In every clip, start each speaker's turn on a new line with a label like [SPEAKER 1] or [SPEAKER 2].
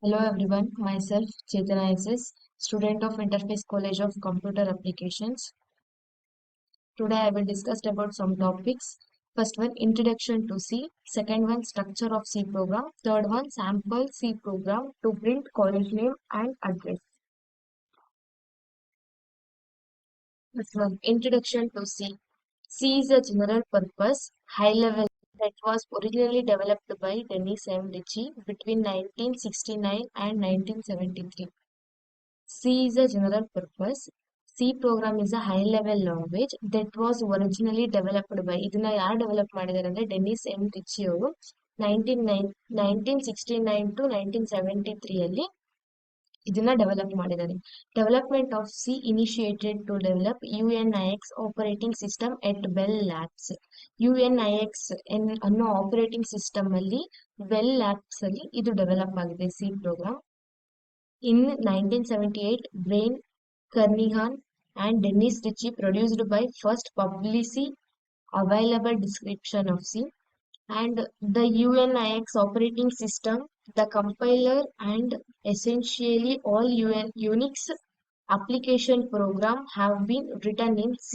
[SPEAKER 1] Hello everyone, myself Chetana SS, student of Interface College of Computer Applications. Today I will discuss about some topics. First one, introduction to C. Second one, structure of C program. Third one, sample C program to print college name and address. First one, introduction to C. C is a general purpose, high level that was originally developed by Dennis M. Ritchie between 1969 and 1973. C is a general purpose. C program is a high level language that was originally developed by ಇದನ್ನ ಯಾರು develop ಮಾಡಿದ್ದಾರೆ ಅಂದ್ರೆ Denis M Richie ಅವರು 1969 to 1973 ಅಲ್ಲಿ ಇದನ್ನ develop ಮಾಡಿದ್ದಾರೆ. Development of C initiated to develop U N I X operating system at Bell Labs. U N I X ಅನ್ನೋ operating system ಅಲ್ಲಿ ಬೆಲ್ ಲ್ಯಾಬ್ಸ್ ಅಲ್ಲಿ ಇದು ಡೆವಲಪ್ ಆಗಿದೆ C program. In 1978, Brian Kernighan and Dennis Ritchie produced by first publicly available description of C, and the UNIX operating system, the compiler, and essentially all Unix application program have been written in C.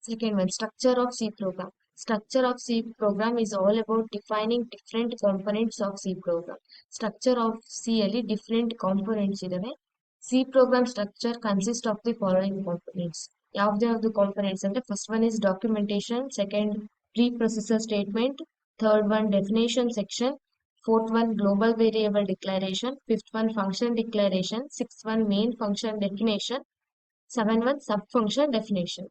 [SPEAKER 1] Second one, structure of C program. Structure of C program is all about defining different components of C program. Structure of C ಅಲ್ಲಿ different components ಇದಾವೆ. C program structure consists of the following components. ಯಾವ್ದು components ಅಂದ್ರೆ first one is documentation, second preprocessor statement, third one definition section, fourth one global variable declaration, fifth one function declaration, sixth one main function definition, seventh one subfunction definition.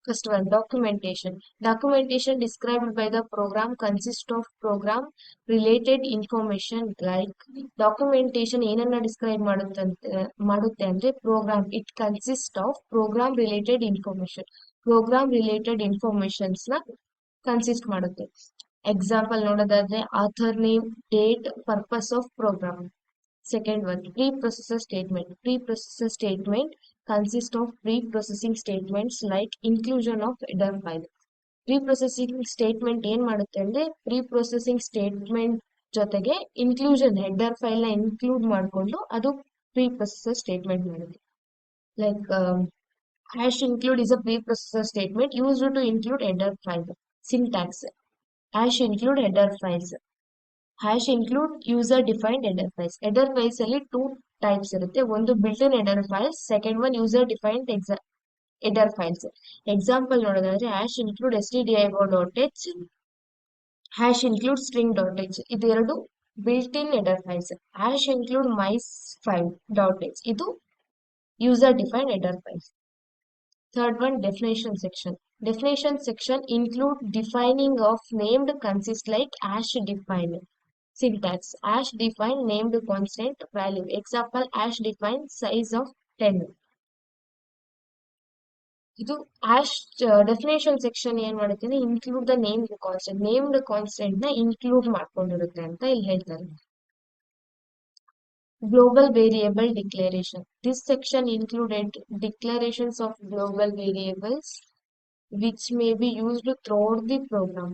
[SPEAKER 1] First one, documentation. Documentation described by the program consists of program related information like documentation ಏನನ್ನ describe ಮಾಡುತ್ತೆ ಅಂದ್ರೆ program. It consists of program related information. Program related informations ನ consist ಮಾಡುತ್ತೆ. Example ನೋಡೋದಾದ್ರೆ author name, date, purpose of program. Second one, preprocessor statement. Preprocessor statement consists of pre-processing statements like inclusion of header file. Pre-processing statement ಏನ್ ಮಾಡುತ್ತೆ ಅಂದ್ರೆ pre-processing statement ಜೊತೆಗೆ inclusion header file ನ include ಮಾಡಿಕೊಂಡು ಅದು pre-processor statement ಮಾಡುತ್ತೆ. Like hash include is a pre-processor statement used to include header file. Syntax: hash include header files. Hash include user defined header files. Header files ಅಲ್ಲಿ two types ಇರುತ್ತೆ. ಒಂದು built-in header files, second one user defined header files. Example ನೋಡೋದಾದ್ರೆ hash include stdio.h, hash include string.h. ಇದು ಎರಡು built-in header files. Hash include myfile.h. ಇದು user defined header files. Third one, definition section. Definition section include defining of named consists like hash define. Syntax: hash define named constant value. Example: hash define size of 10. ಇದು hash definition section ಏನ್ ಮಾಡುತ್ತೆ ಅಂದ್ರೆ include the named constant. Named constant ನ include ಮಾಡ್ಕೊಂಡಿರುತ್ತೆ ಅಂತ ಇಲ್ಲಿ ಹೇಳ್ತಾರೆ. Global variable declaration. This section included declarations of global variables which may be used throughout the program.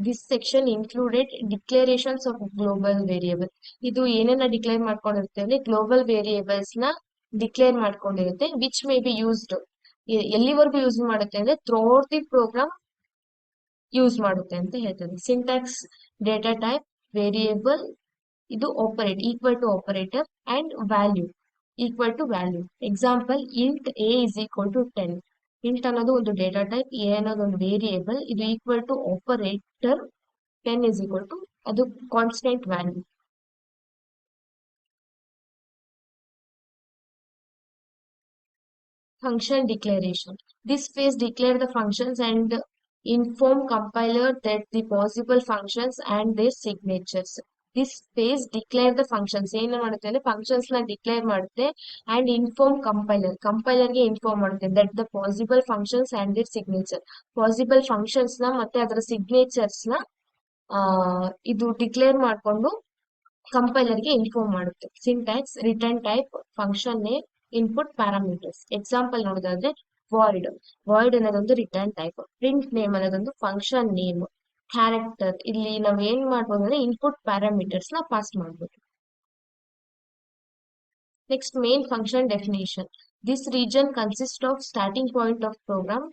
[SPEAKER 1] This section included declarations of global variable. ಇದು ಏನನ್ನ declare ಮಾಡ್ಕೊಂಡಿರುತ್ತೆ ಅಂದ್ರೆ global variables ನ declare ಮಾಡ್ಕೊಂಡಿರುತ್ತೆ ವಿಚ್ ಮೇ ಬಿ ಯೂಸ್ಡ್. ಎಲ್ಲಿವರೆಗೂ use ಮಾಡುತ್ತೆ ಅಂದ್ರೆ throughout the program use ಮಾಡುತ್ತೆ ಅಂತ ಹೇಳ್ತದೆ. ಸಿಂಟ್ಯಾಕ್ಸ್: ಡೇಟಾ ಟೈಪ್, ವೇರಿಯೇಬಲ್, ಇದು operate equal to operator, and value equal to value. Example: int a is equal to 10. Int ಅನ್ನೋದು ಒಂದು ಡೇಟಾ ಟೈಪ್, ಎ ಅನ್ನೋದು ಒಂದು ವೇರಿಯೇಬಲ್, ಇದು equal to operator 10 is equal to ಅದು constant value. Function declaration. This phase declare the functions and inform compiler that the possible functions and their signatures. This phase declare the functions. ಏನು ಮಾಡುತ್ತೆ ಅಂದ್ರೆ functions ನ declare ಮಾಡುತ್ತೆ and inform compiler. Compiler ಗೆ inform ಮಾಡುತ್ತೆ that the possible functions and their signature. Possible functions ನ ಮತ್ತೆ ಅದರ signatures ನ ಇದು ಡಿಕ್ಲೇರ್ ಮಾಡಿಕೊಂಡು ಕಂಪೈಲರ್ ಗೆ ಇನ್ಫಾರ್ಮ್ ಮಾಡುತ್ತೆ. Syntax: return type, function name, input parameters. Example ನೋಡೋದಾದ್ರೆ ವಾಯ್ಡ್ ವಾಯ್ಡ್ ಅನ್ನೋದೊಂದು ರಿಟರ್ನ್ ಟೈಪ್. ಪ್ರಿಂಟ್ ನೇಮ್ ಅನ್ನೋದೊಂದು ಫಂಕ್ಷನ್ ನೇಮ್. ಕ್ಯಾರೆಕ್ಟರ್ ಇಲ್ಲಿ ನಾವ್ ಏನ್ ಮಾಡ್ಬೋದು ಅಂದ್ರೆ ಇನ್ಪುಟ್ ಪ್ಯಾರಾಮೀಟರ್ಸ್ ನ ಪಾಸ್ ಮಾಡ್ಬೋದು. Next main function definition. This region consist of starting point of program.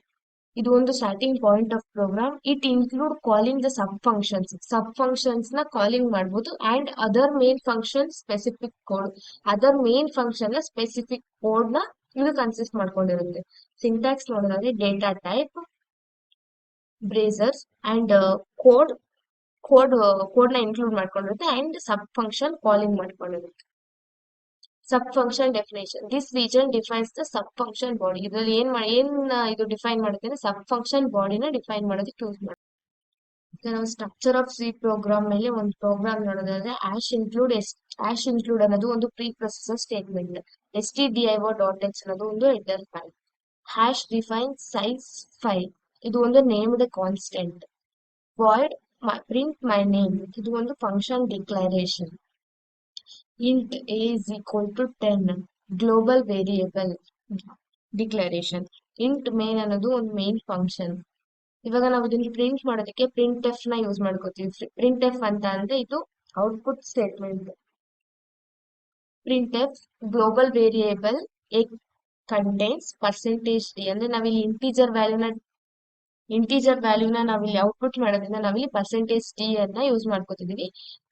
[SPEAKER 1] ಇದು ಒಂದು starting point of program. It include calling the sub functions. Sub functions ನ ಕಾಲಿಂಗ್ ಮಾಡ್ಬೋದು and other main function specific code. Other main function ನ specific code ನ ಇದು consist ಮಾಡ್ಕೊಂಡಿರುತ್ತೆ. Syntax ನೋಡೋದಾದ್ರೆ data type, braces and code code code ನ include ಮಾಡ್ಕೊಂಡಿರುತ್ತೆ and sub function calling ಮಾಡ್ಕೊಂಡಿರುತ್ತೆ. Sub function definition. This region defines the sub function body. ಇದ್ರಲ್ಲಿ ಇದು ಡಿಫೈನ್ ಮಾಡುತ್ತೆ ಅಂದ್ರೆ ಸಬ್ ಫಂಕ್ಷನ್ ಬಾಡಿನ ಡಿಫೈನ್ ಮಾಡೋದಕ್ಕೆ ಯೂಸ್ ಮಾಡುತ್ತೆ. ಈಗ ನಾವು ಸ್ಟ್ರಕ್ಚರ್ ಆಫ್ ಸಿ ಪ್ರೋಗ್ರಾಮ್ ಮೇಲೆ ಒಂದು ಪ್ರೋಗ್ರಾಮ್ ನೋಡೋದಾದ್ರೆ ಆಶ್ ಇನ್ಕ್ಲೂಡ್ ಅನ್ನೋದು ಒಂದು ಪ್ರೀ ಪ್ರೊಸೆಸರ್ ಸ್ಟೇಟ್ಮೆಂಟ್. stdio.h ಅನ್ನೋದು ಒಂದು header file. Hash define size file. ಇದು ಒಂದು named constant. Void print my name. ಇದು ಒಂದು function declaration. int a is equal to 10 global variable declaration. int main ಅನ್ನೋದು ಒಂದು ಮೇನ್ ಫಂಕ್ಷನ್. ಇವಾಗ ನಾವು ಇದನ್ನ ಪ್ರಿಂಟ್ ಮಾಡೋದಕ್ಕೆ ಪ್ರಿಂಟ್ ಎಫ್ ನ ಯೂಸ್ ಮಾಡ್ಕೋತೀವಿ. ಪ್ರಿಂಟ್ ಎಫ್ ಅಂತ ಅಂದ್ರೆ ಇದು output statement. Print F global variable A contains %d ಅಂದ್ರೆ ನಾವಿಲ್ಲಿ ಇಂಟೀಜರ್ ವ್ಯಾಲ್ಯೂನ ನಾವಿಲ್ಲಿ ಔಟ್ಪುಟ್ ಮಾಡೋದ್ರಿಂದ ನಾವಿಲ್ಲಿ %d ಅನ್ನ ಯೂಸ್ ಮಾಡ್ಕೋತಿದೀವಿ.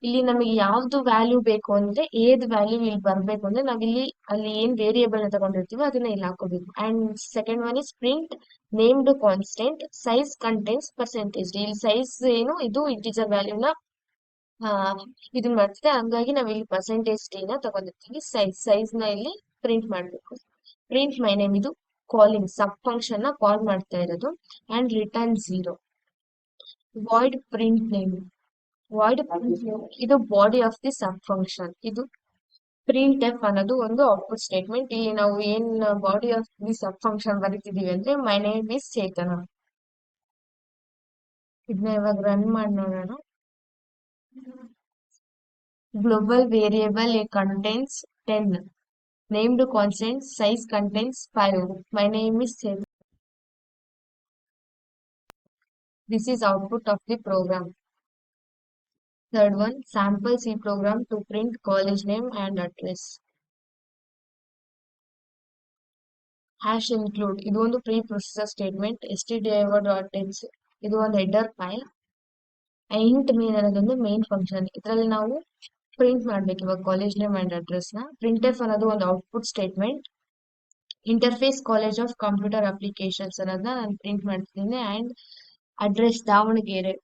[SPEAKER 1] ಇಲ್ಲಿ ನಮಗೆ ಯಾವ್ದು ವ್ಯಾಲ್ಯೂ ಬೇಕು ಅಂದ್ರೆ ಏದ್ ವ್ಯಾಲ್ಯೂ ಇಲ್ಲಿ ಬರ್ಬೇಕು ಅಂದ್ರೆ ನಾವಿಲ್ಲಿ ಅಲ್ಲಿ ಏನ್ ವೇರಿಯೇಬಲ್ ತಗೊಂಡಿರ್ತೀವೋ ಅದನ್ನ ಇಲ್ಲಿ ಹಾಕೋಬೇಕು. And second one is print named constant size contains %d. ಇಲ್ಲಿ ಸೈಜ್ ಏನು ಇದು ಇಂಟೀಜರ್ ವ್ಯಾಲ್ಯೂನ ಇದನ್ ಮಾಡ್ತಿದೆ, ಹಂಗಾಗಿ ನಾವ್ ಇಲ್ಲಿ %d ನ ತಗೊಂಡಿರ್ತೀವಿ. ಸೈಜ್ ನ ಇಲ್ಲಿ ಪ್ರಿಂಟ್ ಮಾಡ್ಬೇಕು. ಪ್ರಿಂಟ್ ಮೈ ನೇಮ್ ಇದು ಕಾಲಿಂಗ್ ಸಬ್ ಫಂಕ್ಷನ್ ನ ಕಾಲ್ ಮಾಡ್ತಾ ಇರೋದು and return 0. Void print name. Void ಇದು body of the sub function. ಇದು ಪ್ರಿಂಟ್ ಎಫ್ ಅನ್ನೋದು ಒಂದು ಔಟ್ಪುಟ್ ಸ್ಟೇಟ್ಮೆಂಟ್. ಇಲ್ಲಿ ನಾವು ಏನ್ body of the sub function ಬರೀತಿದೀವಿ ಅಂದ್ರೆ ಮೈ ನೇಮ್ ಇಸ್ ಚೇತನ. ಇದನ್ನ ಇವಾಗ ರನ್ ಮಾಡಿ ನೋಡೋಣ. Global variable A contains 10 named constant size contains 5. My name is Chetan. This is output of the program. Third one, sample C program to print college name and address. Hash include. ಇದು ಒಂದು pre processor statement. stdio.h ಇದು ಒಂದು header file. int main ಅನ್ನೋದೊಂದು main function. ಇದರಲ್ಲಿ ನಾವು print ಮಾಡ್ಬೇಕು ಇವಾಗ college name and address ನ. ಪ್ರಿಂಟ್ ಎಫ್ ಅನ್ನೋದು ಒಂದು output statement. Interface college of computer applications ಅನ್ನೋದನ್ನ ನಾನು ಪ್ರಿಂಟ್ ಮಾಡ್ತಿದ್ದೀನಿ and address Davanagere.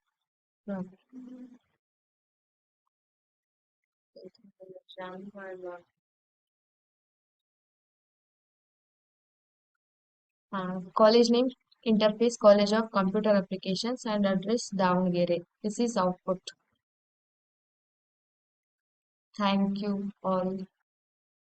[SPEAKER 1] College name interface College of Computer Applications and address Davangere. This is output. Thank you all.